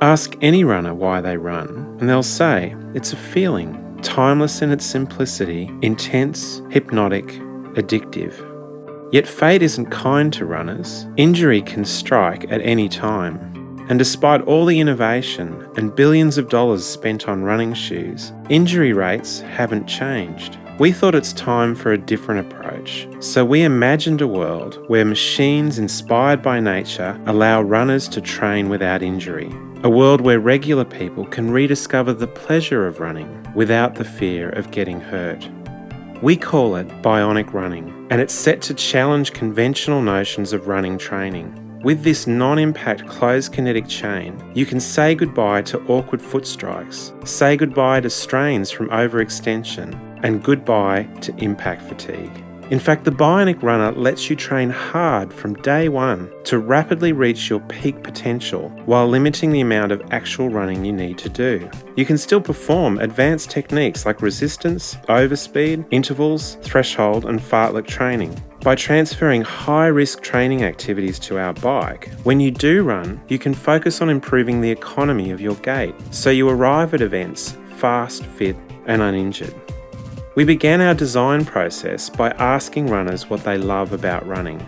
Ask any runner why they run, and they'll say it's a feeling, timeless in its simplicity, intense, hypnotic, addictive. Yet fate isn't kind to runners. Injury can strike at any time. And despite all the innovation and billions of dollars spent on running shoes, injury rates haven't changed. We thought it's time for a different approach, so we imagined a world where machines inspired by nature allow runners to train without injury. A world where regular people can rediscover the pleasure of running without the fear of getting hurt. We call it bionic running, and it's set to challenge conventional notions of running training. With this non-impact closed kinetic chain, you can say goodbye to awkward foot strikes, say goodbye to strains from overextension, and goodbye to impact fatigue. In fact, the bionic runner lets you train hard from day one to rapidly reach your peak potential while limiting the amount of actual running you need to do. You can still perform advanced techniques like resistance, overspeed, intervals, threshold, and fartlek training. By transferring high-risk training activities to our bike, when you do run, you can focus on improving the economy of your gait, so you arrive at events fast, fit, and uninjured. We began our design process by asking runners what they love about running.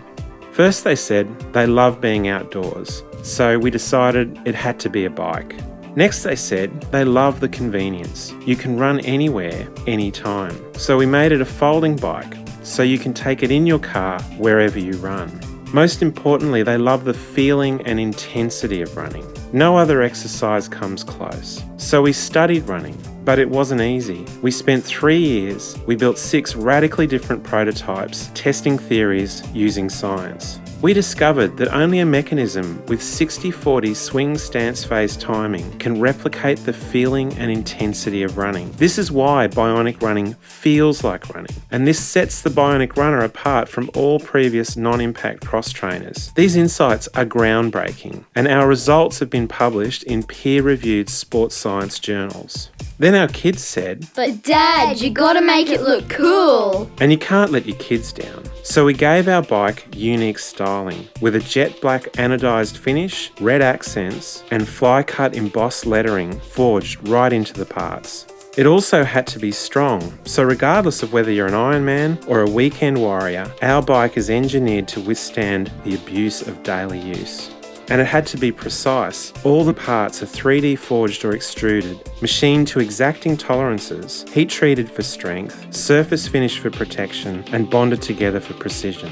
First they said they love being outdoors, so we decided it had to be a bike. Next they said they love the convenience. You can run anywhere, anytime. So we made it a folding bike, so you can take it in your car wherever you run. Most importantly, they love the feeling and intensity of running. No other exercise comes close. So we studied running, but it wasn't easy. We spent 3 years, we built 6 radically different prototypes, testing theories using science. We discovered that only a mechanism with 60-40 swing stance phase timing can replicate the feeling and intensity of running. This is why bionic running feels like running, and this sets the bionic runner apart from all previous non-impact cross trainers. These insights are groundbreaking, and our results have been published in peer-reviewed sports science journals. Then our kids said, "But Dad, you gotta make it look cool!" And you can't let your kids down. So we gave our bike unique styling, with a jet black anodised finish, red accents, and fly-cut embossed lettering forged right into the parts. It also had to be strong, so regardless of whether you're an Ironman or a weekend warrior, our bike is engineered to withstand the abuse of daily use. And it had to be precise. All the parts are 3D forged or extruded, machined to exacting tolerances, heat treated for strength, surface finished for protection, and bonded together for precision.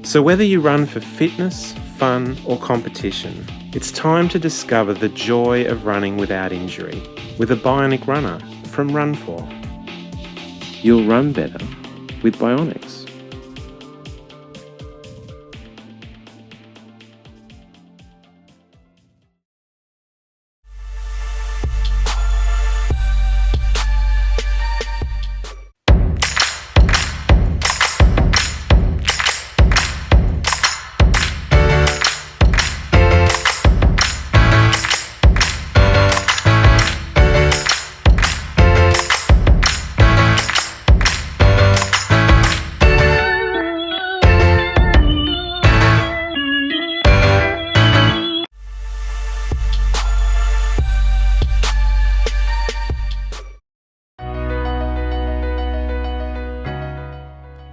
So whether you run for fitness, fun, or competition, it's time to discover the joy of running without injury with a bionic runner from Run4. You'll run better with bionics.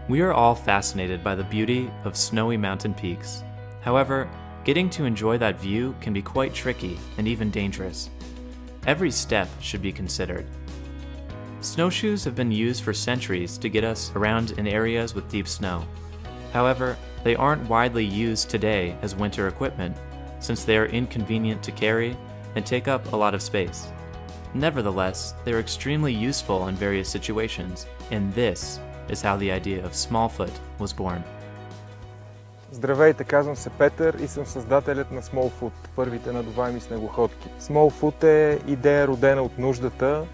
We are all fascinated by the beauty of snowy mountain peaks. However, getting to enjoy that view can be quite tricky and even dangerous. Every step should be considered. Snowshoes have been used for centuries to get us around in areas with deep snow. However, they aren't widely used today as winter equipment, since they are inconvenient to carry and take up a lot of space. Nevertheless, they are extremely useful in various situations, and this is how the idea of Smallfoot was born. Здравейте, казвам се Петър и съм създателят на Smallfoot, първите надуваеми снегоходки. Smallfoot е идея родена от нуждата,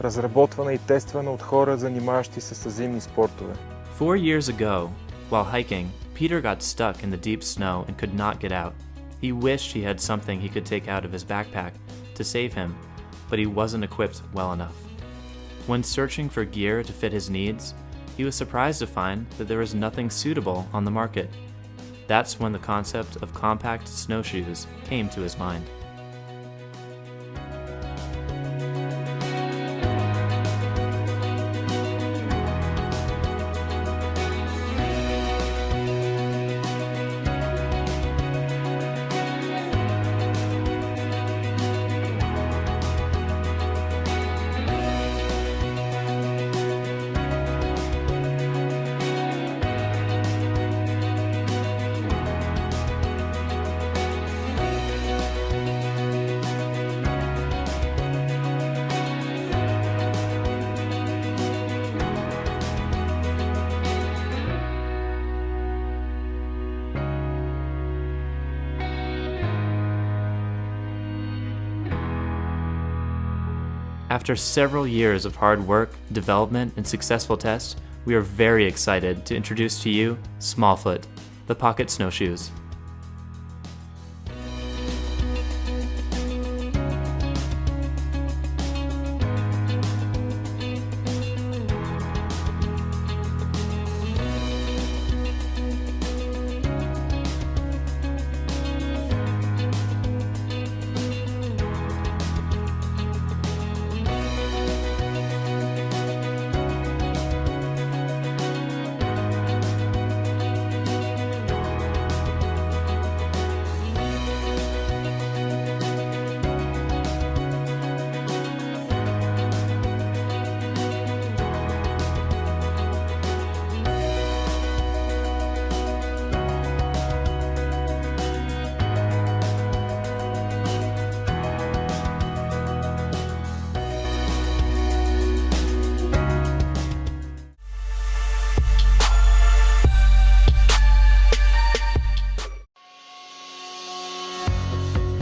разработвана и тествана от хора, занимаващи се с зимни спортове. 4 years ago, while hiking, Peter got stuck in the deep snow and could not get out. He wished he had something he could take out of his backpack to save him, but he wasn't equipped well enough. When searching for gear to fit his needs, he was surprised to find that there was nothing suitable on the market. That's when the concept of compact snowshoes came to his mind. After several years of hard work, development, and successful tests, we are very excited to introduce to you Smallfoot, the pocket snowshoes.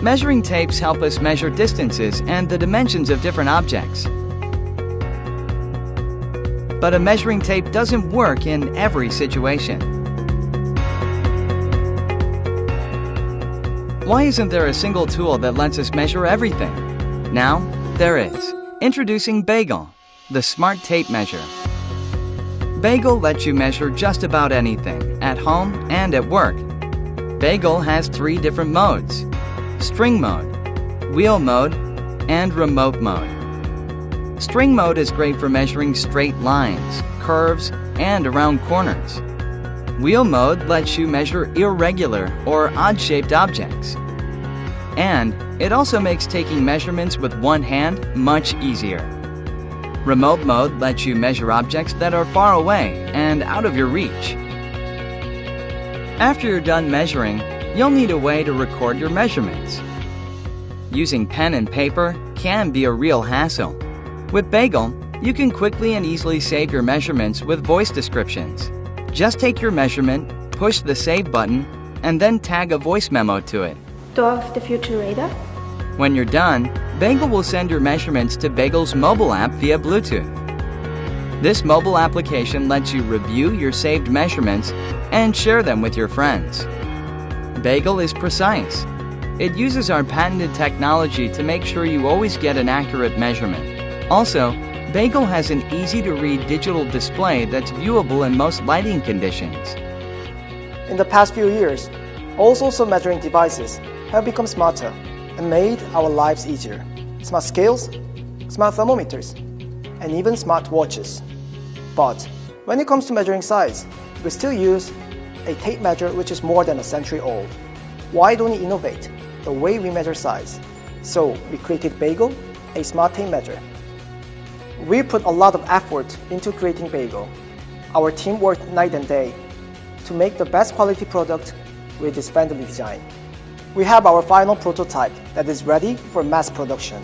Measuring tapes help us measure distances and the dimensions of different objects. But a measuring tape doesn't work in every situation. Why isn't there a single tool that lets us measure everything? Now, there is. Introducing Bagel, the smart tape measure. Bagel lets you measure just about anything, at home and at work. Bagel has 3 different modes: string mode, wheel mode, and remote mode. String mode is great for measuring straight lines, curves, and around corners. Wheel mode lets you measure irregular or odd-shaped objects. And it also makes taking measurements with one hand much easier. Remote mode lets you measure objects that are far away and out of your reach. After you're done measuring, you'll need a way to record your measurements. Using pen and paper can be a real hassle. With Bagel, you can quickly and easily save your measurements with voice descriptions. Just take your measurement, push the Save button, and then tag a voice memo to it. Door of the Future Radar. When you're done, Bagel will send your measurements to Bagel's mobile app via Bluetooth. This mobile application lets you review your saved measurements and share them with your friends. Bagel is precise. It uses our patented technology to make sure you always get an accurate measurement. Also, Bagel has an easy-to-read digital display that's viewable in most lighting conditions. In the past few years, all sorts of measuring devices have become smarter and made our lives easier. Smart scales, smart thermometers, and even smart watches. But when it comes to measuring size, we still use a tape measure which is more than a century old. Why don't we innovate the way we measure size? So we created Bagel, a smart tape measure. We put a lot of effort into creating Bagel. Our team worked night and day to make the best quality product with this friendly design. We have our final prototype that is ready for mass production.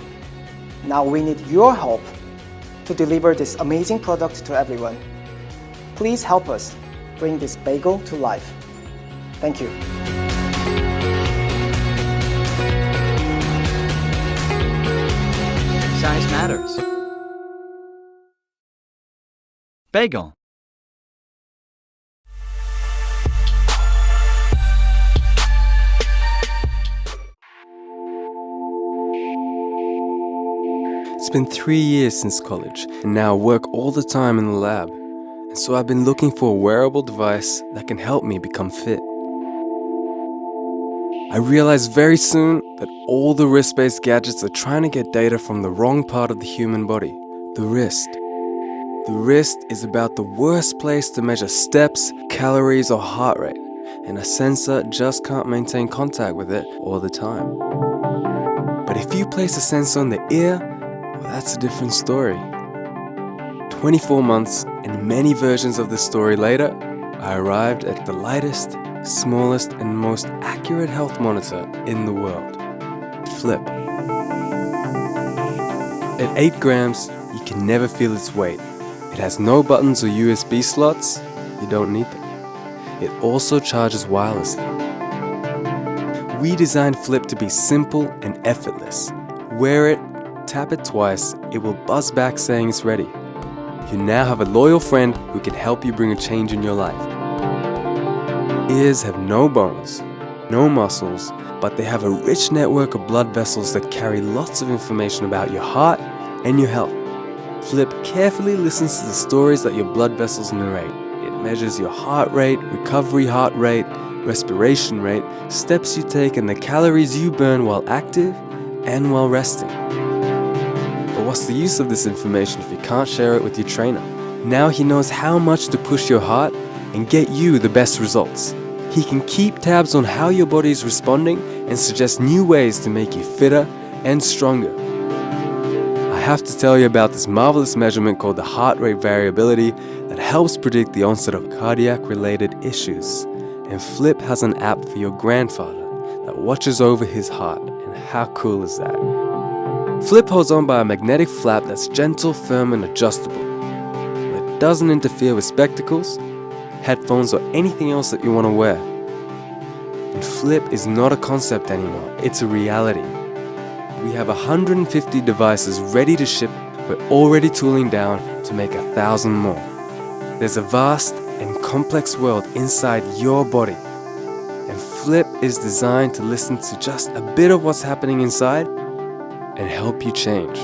Now we need your help to deliver this amazing product to everyone. Please help us bring this Bagel to life. Thank you. Size matters. Bagel. It's been 3 years since college, and now I work all the time in the lab. And so I've been looking for a wearable device that can help me become fit. I realized very soon that all the wrist-based gadgets are trying to get data from the wrong part of the human body, the wrist. The wrist is about the worst place to measure steps, calories, or heart rate, and a sensor just can't maintain contact with it all the time. But if you place a sensor on the ear, well, that's a different story. 24 months and many versions of the story later, I arrived at the lightest, smallest, and most accurate health monitor in the world, Flip. At 8 grams, you can never feel its weight. It has no buttons or USB slots, you don't need them. It also charges wirelessly. We designed Flip to be simple and effortless. Wear it, tap it twice, it will buzz back saying it's ready. You now have a loyal friend who can help you bring a change in your life. Ears have no bones, no muscles, but they have a rich network of blood vessels that carry lots of information about your heart and your health. Flip carefully listens to the stories that your blood vessels narrate. It measures your heart rate, recovery heart rate, respiration rate, steps you take, and the calories you burn while active and while resting. But what's the use of this information if you can't share it with your trainer? Now he knows how much to push your heart and get you the best results. He can keep tabs on how your body is responding and suggest new ways to make you fitter and stronger. I have to tell you about this marvelous measurement called the heart rate variability that helps predict the onset of cardiac-related issues. And Flip has an app for your grandfather that watches over his heart. And how cool is that? Flip holds on by a magnetic flap that's gentle, firm, and adjustable. It doesn't interfere with spectacles, headphones, or anything else that you want to wear. And Flip is not a concept anymore, it's a reality. We have 150 devices ready to ship. We're already tooling down to make 1,000 more. There's a vast and complex world inside your body. And Flip is designed to listen to just a bit of what's happening inside and help you change.